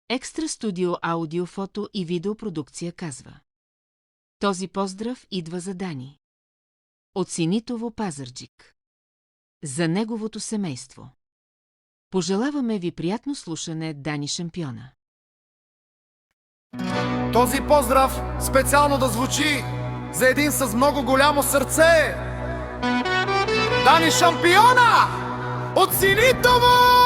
Екстра студио аудио, фото и видеопродукция казва. Този поздрав идва за Дани. От Синитово, Пазарджик. За неговото семейство. Пожелаваме ви приятно слушане, Дани Шампиона. Този поздрав специално да звучи за един с много голямо сърце. Дани Шампиона от Синитово!